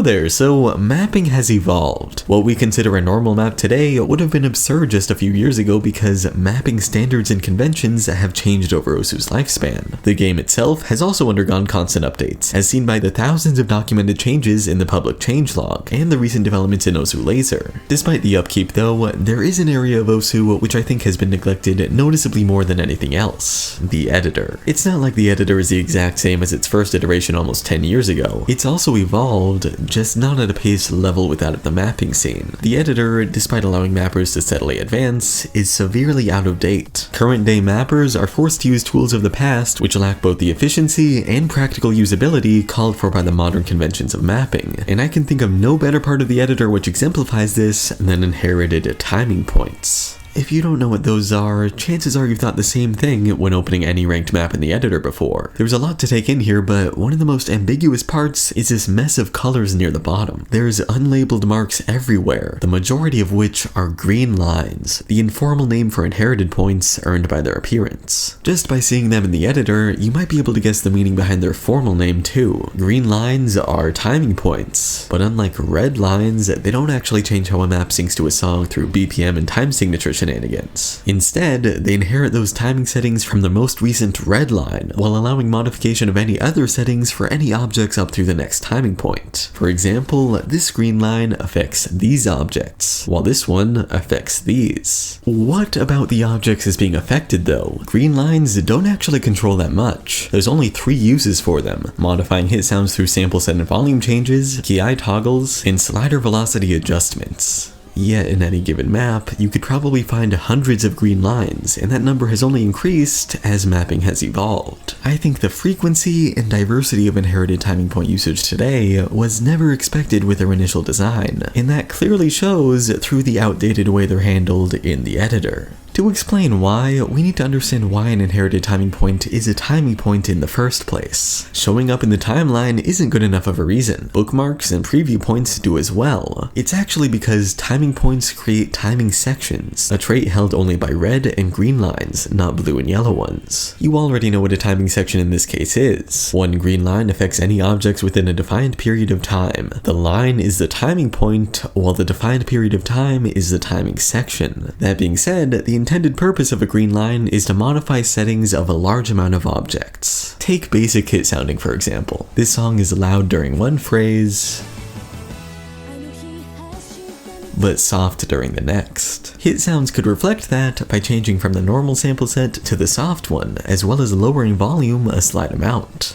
Hello there, so mapping has evolved. What we consider a normal map today would have been absurd just a few years ago because mapping standards and conventions have changed over Osu's lifespan. The game itself has also undergone constant updates, as seen by the thousands of documented changes in the public changelog, and the recent developments in Osu Laser. Despite the upkeep though, there is an area of Osu which I think has been neglected noticeably more than anything else: the editor. It's not like the editor is the exact same as its first iteration almost 10 years ago. It's also evolved, just not at a pace level with that of the mapping scene. The editor, despite allowing mappers to steadily advance, is severely out of date. Current day mappers are forced to use tools of the past which lack both the efficiency and practical usability called for by the modern conventions of mapping, and I can think of no better part of the editor which exemplifies this than inherited timing points. If you don't know what those are, chances are you've thought the same thing when opening any ranked map in the editor before. There's a lot to take in here, but one of the most ambiguous parts is this mess of colors near the bottom. There's unlabeled marks everywhere, the majority of which are green lines, the informal name for inherited points earned by their appearance. Just by seeing them in the editor, you might be able to guess the meaning behind their formal name too. Green lines are timing points, but unlike red lines, they don't actually change how a map syncs to a song through BPM and time signature shenanigans. Instead, they inherit those timing settings from the most recent red line, while allowing modification of any other settings for any objects up through the next timing point. For example, this green line affects these objects, while this one affects these. What about the objects is being affected though? Green lines don't actually control that much. There's only 3 uses for them: modifying hit sounds through sample set and volume changes, key toggles, and slider velocity adjustments. Yet in any given map, you could probably find hundreds of green lines, and that number has only increased as mapping has evolved. I think the frequency and diversity of inherited timing point usage today was never expected with their initial design, and that clearly shows through the outdated way they're handled in the editor. To explain why, we need to understand why an inherited timing point is a timing point in the first place. Showing up in the timeline isn't good enough of a reason. Bookmarks and preview points do as well. It's actually because timing points create timing sections, a trait held only by red and green lines, not blue and yellow ones. You already know what a timing section in this case is. One green line affects any objects within a defined period of time. The line is the timing point, while the defined period of time is the timing section. That being said, the intended purpose of a green line is to modify settings of a large amount of objects. Take basic hit sounding for example. This song is loud during one phrase, but soft during the next. Hit sounds could reflect that by changing from the normal sample set to the soft one, as well as lowering volume a slight amount.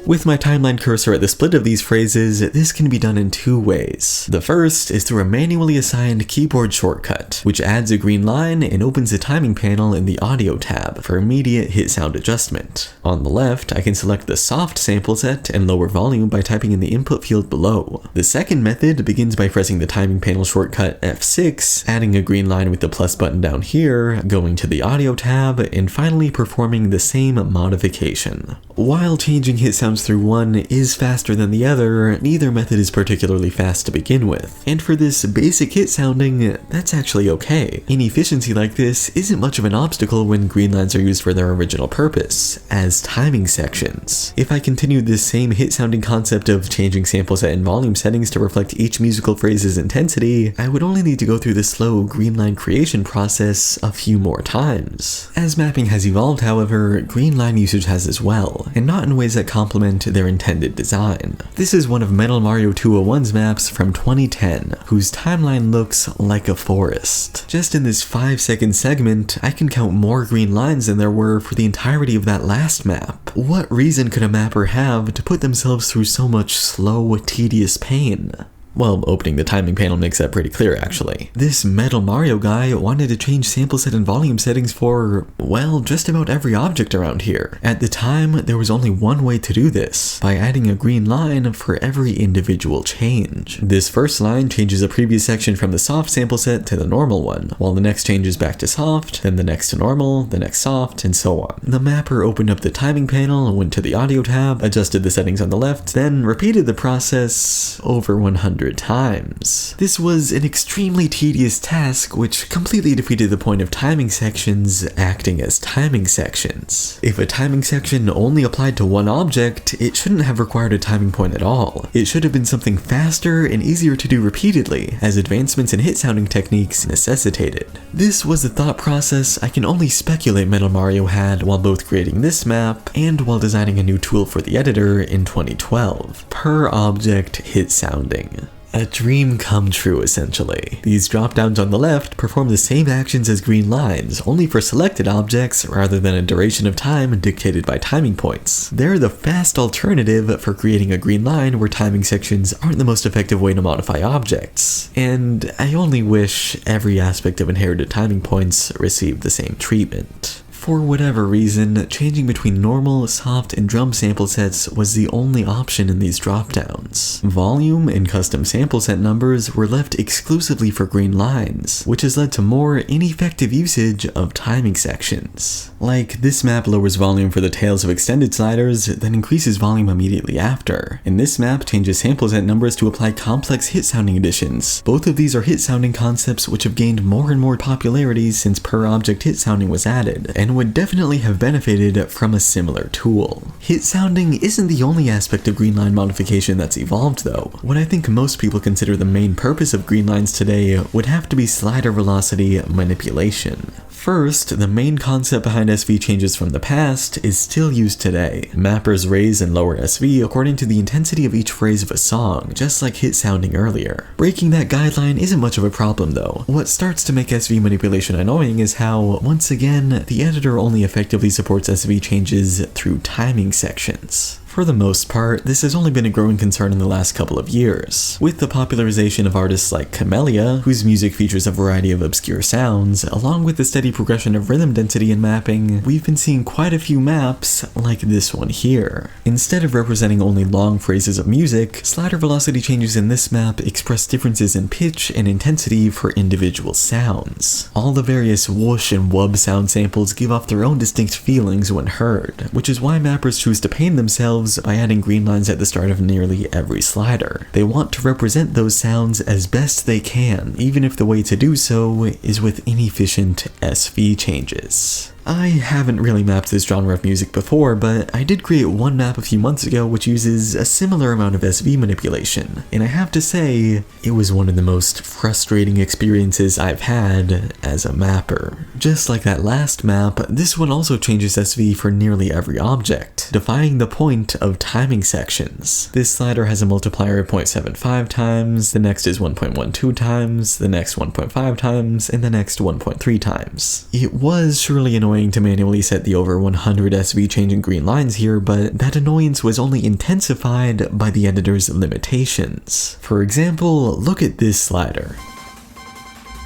With my timeline cursor at the split of these phrases, this can be done in 2 ways. The first is through a manually assigned keyboard shortcut, which adds a green line and opens the timing panel in the audio tab for immediate hit sound adjustment. On the left, I can select the soft sample set and lower volume by typing in the input field below. The second method begins by pressing the timing panel shortcut F6, adding a green line with the plus button down here, going to the audio tab, and finally performing the same modification. While changing hit sounds through one is faster than the other, neither method is particularly fast to begin with. And for this basic hit sounding, that's actually okay. Inefficiency like this isn't much of an obstacle when green lines are used for their original purpose, as timing sections. If I continued this same hit sounding concept of changing sample set and volume settings to reflect each musical phrase's intensity, I would only need to go through the slow green line creation process a few more times. As mapping has evolved, however, green line usage has as well, and not in ways that complement their intended design. This is one of Metal Mario 201's maps from 2010, whose timeline looks like a forest. Just in this 5-second segment, I can count more green lines than there were for the entirety of that last map. What reason could a mapper have to put themselves through so much slow, tedious pain? Well, opening the timing panel makes that pretty clear actually. This Metal Mario guy wanted to change sample set and volume settings for, well, just about every object around here. At the time, there was only one way to do this, by adding a green line for every individual change. This first line changes a previous section from the soft sample set to the normal one, while the next changes back to soft, then the next to normal, the next soft, and so on. The mapper opened up the timing panel, went to the audio tab, adjusted the settings on the left, then repeated the process over 100 100 times. This was an extremely tedious task which completely defeated the point of timing sections acting as timing sections. If a timing section only applied to one object, it shouldn't have required a timing point at all. It should have been something faster and easier to do repeatedly, as advancements in hit sounding techniques necessitated. This was the thought process I can only speculate Metal Mario had while both creating this map and while designing a new tool for the editor in 2012. Per object hit sounding. A dream come true, essentially. These drop-downs on the left perform the same actions as green lines, only for selected objects rather than a duration of time dictated by timing points. They're the fast alternative for creating a green line where timing sections aren't the most effective way to modify objects. And I only wish every aspect of inherited timing points received the same treatment. For whatever reason, changing between normal, soft, and drum sample sets was the only option in these dropdowns. Volume and custom sample set numbers were left exclusively for green lines, which has led to more ineffective usage of timing sections. Like, this map lowers volume for the tails of extended sliders, then increases volume immediately after. And this map changes sample set numbers to apply complex hit sounding additions. Both of these are hit sounding concepts which have gained more and more popularity since per object hit sounding was added, and would definitely have benefited from a similar tool. Hit sounding isn't the only aspect of green line modification that's evolved though. What I think most people consider the main purpose of green lines today would have to be slider velocity manipulation. First, the main concept behind SV changes from the past is still used today. Mappers raise and lower SV according to the intensity of each phrase of a song, just like hit sounding earlier. Breaking that guideline isn't much of a problem though. What starts to make SV manipulation annoying is how, once again, the editor only effectively supports SV changes through timing sections. For the most part, this has only been a growing concern in the last couple of years. With the popularization of artists like Camellia, whose music features a variety of obscure sounds, along with the steady progression of rhythm density and mapping, we've been seeing quite a few maps like this one here. Instead of representing only long phrases of music, slider velocity changes in this map express differences in pitch and intensity for individual sounds. All the various whoosh and wub sound samples give off their own distinct feelings when heard, which is why mappers choose to paint themselves by adding green lines at the start of nearly every slider. They want to represent those sounds as best they can, even if the way to do so is with inefficient SV changes. I haven't really mapped this genre of music before, but I did create one map a few months ago which uses a similar amount of SV manipulation, and I have to say, it was one of the most frustrating experiences I've had as a mapper. Just like that last map, this one also changes SV for nearly every object, defying the point of timing sections. This slider has a multiplier of 0.75 times, the next is 1.12 times, the next 1.5 times, and the next 1.3 times. It was surely annoying to manually set the over 100 SV changing green lines here, but that annoyance was only intensified by the editor's limitations. For example, look at this slider.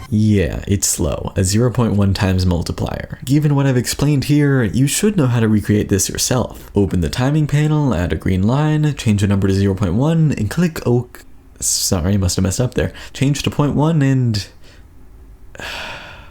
Yeah, it's slow, a 0.1 times multiplier. Given what I've explained here, you should know how to recreate this yourself. Open the timing panel, add a green line, change the number to 0.1, and click OK. Sorry, must have messed up there. Change to 0.1 and...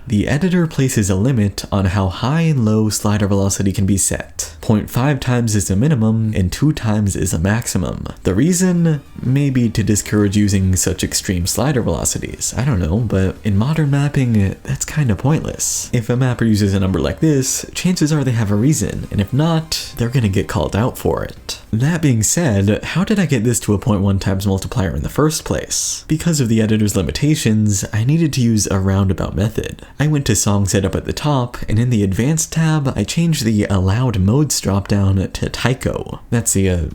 The editor places a limit on how high and low slider velocity can be set. 0.5 times is a minimum, and 2 times is a maximum. The reason? Maybe to discourage using such extreme slider velocities. I don't know, but in modern mapping, that's kinda pointless. If a mapper uses a number like this, chances are they have a reason, and if not, they're gonna get called out for it. That being said, how did I get this to a 0.1 times multiplier in the first place? Because of the editor's limitations, I needed to use a roundabout method. I went to Song Setup at the top, and in the Advanced tab, I changed the Allowed Modes dropdown to Taiko. That's the,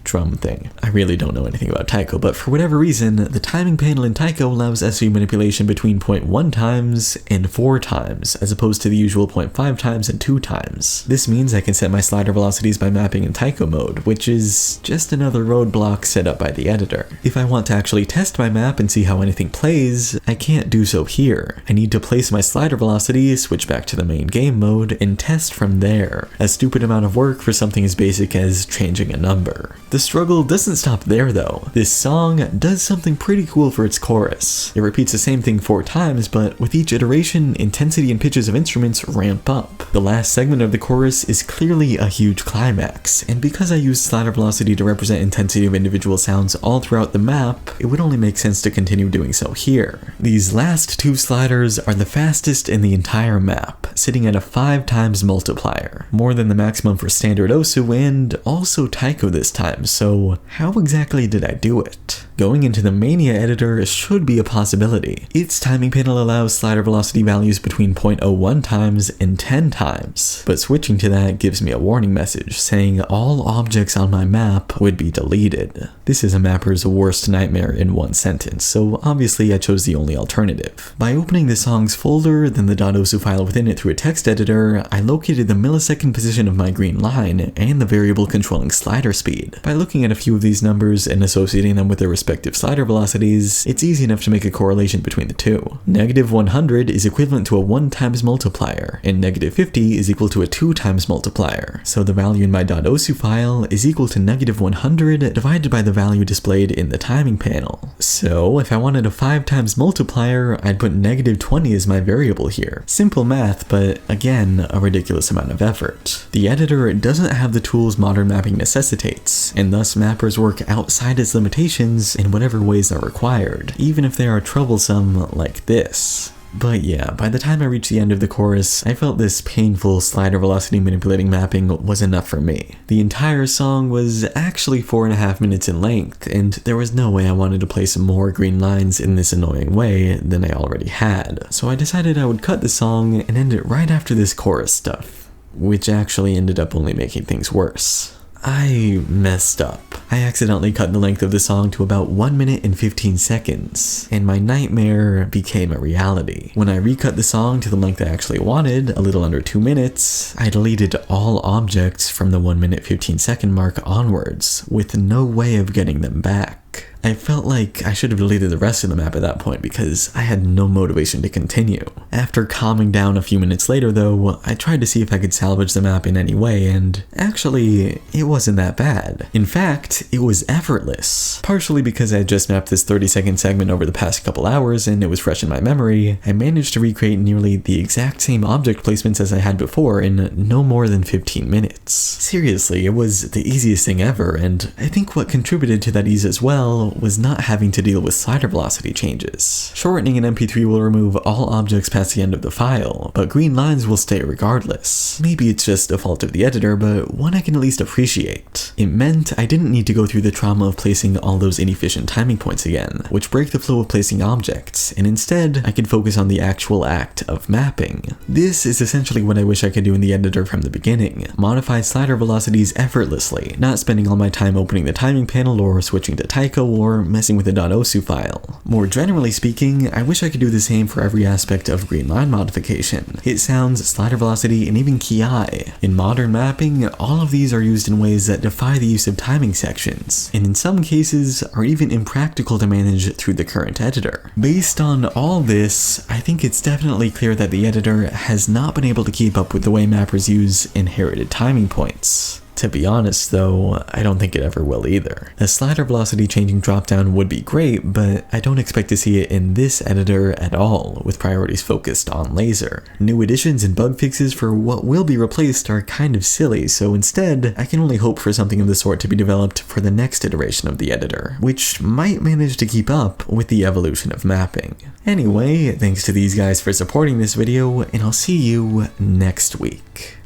drum thing. I really don't know anything about Taiko, but for whatever reason, the timing panel in Taiko allows SV manipulation between 0.1 times and 4 times, as opposed to the usual 0.5 times and 2 times. This means I can set my slider velocities by mapping in Taiko mode, which is just another roadblock set up by the editor. If I want to actually test my map and see how anything plays, I can't do so here. I need to place my slider velocity, switch back to the main game mode, and test from there. A stupid amount amount of work for something as basic as changing a number. The struggle doesn't stop there though. This song does something pretty cool for its chorus. It repeats the same thing 4 times, but with each iteration, intensity and pitches of instruments ramp up. The last segment of the chorus is clearly a huge climax, and because I used slider velocity to represent intensity of individual sounds all throughout the map, it would only make sense to continue doing so here. These last 2 sliders are the fastest in the entire map, sitting at a 5 times multiplier, more than the maximum for standard Osu and also Taiko this time, so how exactly did I do it? Going into the Mania editor should be a possibility. Its timing panel allows slider velocity values between 0.01 times and 10 times, but switching to that gives me a warning message saying all objects on my map would be deleted. This is a mapper's worst nightmare in one sentence, so obviously I chose the only alternative. By opening the song's folder, then the .osu file within it through a text editor, I located the millisecond position of my green line and the variable controlling slider speed. By looking at a few of these numbers and associating them with their respective slider velocities, it's easy enough to make a correlation between the two. -100 is equivalent to a 1 times multiplier, and -50 is equal to a 2 times multiplier. So the value in my .osu file is equal to -100 divided by the value displayed in the timing panel. So if I wanted a 5 times multiplier, I'd put -20 as my variable here. Simple math, but again, a ridiculous amount of effort. The editor doesn't have the tools modern mapping necessitates, and thus mappers work outside its limitations in whatever ways are required, even if they are troublesome like this. But yeah, by the time I reached the end of the chorus, I felt this painful slider velocity manipulating mapping was enough for me. The entire song was actually 4.5 minutes in length, and there was no way I wanted to place more green lines in this annoying way than I already had, so I decided I would cut the song and end it right after this chorus stuff, which actually ended up only making things worse. I messed up. I accidentally cut the length of the song to about 1 minute and 15 seconds, and my nightmare became a reality. When I recut the song to the length I actually wanted, a little under 2 minutes, I deleted all objects from the 1 minute 15 second mark onwards, with no way of getting them back. I felt like I should have deleted the rest of the map at that point because I had no motivation to continue. After calming down a few minutes later though, I tried to see if I could salvage the map in any way, and actually, it wasn't that bad. In fact, it was effortless. Partially because I had just mapped this 30-second segment over the past couple hours and it was fresh in my memory, I managed to recreate nearly the exact same object placements as I had before in no more than 15 minutes. Seriously, it was the easiest thing ever, and I think what contributed to that ease as well was not having to deal with slider velocity changes. Shortening an MP3 will remove all objects past the end of the file, but green lines will stay regardless. Maybe it's just a fault of the editor, but one I can at least appreciate. It meant I didn't need to go through the trauma of placing all those inefficient timing points again, which break the flow of placing objects, and instead I could focus on the actual act of mapping. This is essentially what I wish I could do in the editor from the beginning. Modify slider velocities effortlessly, not spending all my time opening the timing panel or switching to Taiko or messing with the .osu file. More generally speaking, I wish I could do the same for every aspect of green line modification. Hit sounds, slider velocity, and even ki. In modern mapping, all of these are used in ways that defy the use of timing sections, and in some cases are even impractical to manage through the current editor. Based on all this, I think it's definitely clear that the editor has not been able to keep up with the way mappers use inherited timing points. To be honest though, I don't think it ever will either. A slider velocity changing dropdown would be great, but I don't expect to see it in this editor at all, with priorities focused on laser. New additions and bug fixes for what will be replaced are kind of silly, so instead, I can only hope for something of the sort to be developed for the next iteration of the editor, which might manage to keep up with the evolution of mapping. Anyway, thanks to these guys for supporting this video, and I'll see you next week.